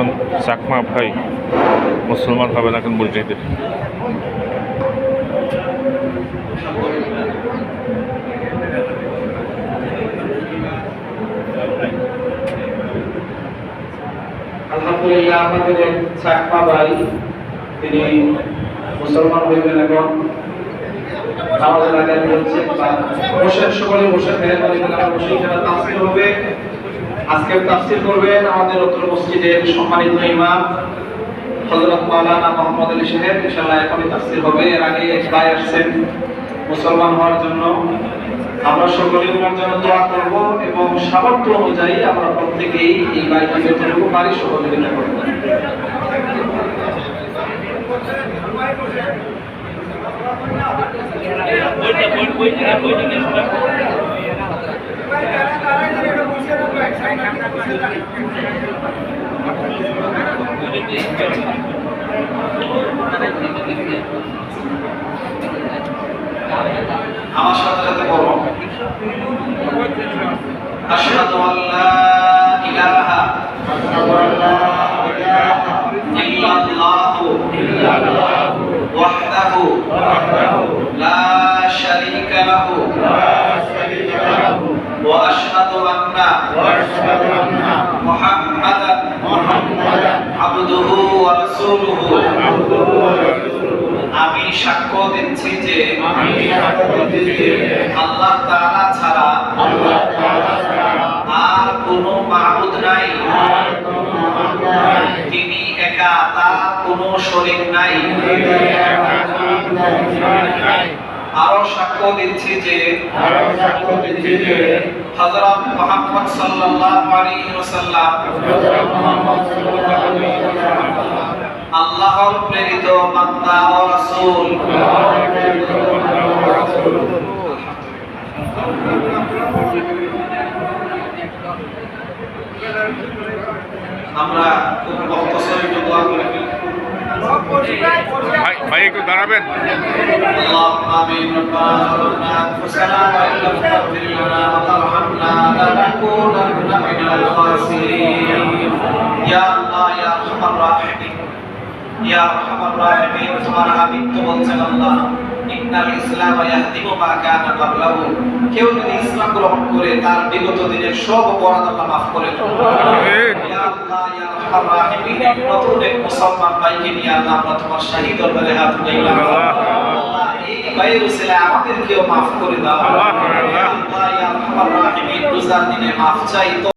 একজন চাকমা ভাই মুসলমান হবে না এখন মুজাহিদের। আলহামদুলিল্লাহ, আমাদের এক চাকমা ভাই তিনি মুসলমান হইবেন এবং আমাদের এলাকায় বলছে বসে সকলে বসে তাফসীর হবে। আজকে তাফসীর করবেন আমাদের অত্র মসজিদের সম্মানিত ইমাম হযরত মাওলানা মোহাম্মদ আলী সাহেব। ইনশাআল্লাহ এখনই তাফসীর হবে। এর আগে এক ভাই আসছেন মুসলমান হওয়ার জন্য। আমরা সকলে ওনার জন্য দোয়া করব এবং সামর্থ্য অনুযায়ী আমরা প্রত্যেকেই এই ভাইকে যতটুকু পারি সহযোগিতা করব। আমার সাথে সাথে বলো, আশহাদু আল্লা ইলাহা ইল্লাল্লাহু ওয়াহদাহু লা শারীকা লাহু ওয়া আশহাদু আন্না মুহাম্মাদান আবদুহু ওয়া রাসূলুহু। আমি সাক্ষ্য দিচ্ছি যে আল্লাহ তাআলা ছাড়া আর কোনো মাবুদ নাই, তিনি একা, তার কোনো শরীক নাই। আরো সাক্ষ্য দিচ্ছি যে হযরত মুহাম্মদ সাল্লাল্লাহু আলাইহি ওয়াসাল্লাম আল্লাহর প্রেরিত বান্দা ও রাসূল। আমরা খুব মুখতাসার দোয়া করে ভাই একটু দাঁড়াবেন। আল্লাহুম্মা আমিন। রব্বানা যালামনা আনফুসানা ওয়া ইল্লাম তাগফির লানা ওয়া তারহামনা লানাকুনান্না মিনাল খাসিরিন। ইয়া আল্লাহ ইয়া আরহামার রাহিমিন, ইয়া আরহামার রাহিমিন, তোমার হাবিব তো বলছেন আল্লাহ ইন্নাল ইসলাম ইয়াহদিমু মা কানা ক্বাবলাহু। কেউ যদি ইসলাম গ্রহণ করে তার বিগত দিনের সব অপরাধ আল্লাহ মাফ করে দেন। ইয়া আল্লাহ ইয়া আরহামার রাহিমিন, নতুন এক মুসলমান ভাইকে নিয়ে আল্লাহ আমরা তোমার শাহী দরবারে হাত উঠাইলাম। আল্লাহ এই ভাইয়ের উসিলায় আমাদেরকেও মাফ করে দাও। আল্লাহ ইয়া আরহামার রাহিমিন, রোজার দিনে মাফ চাই।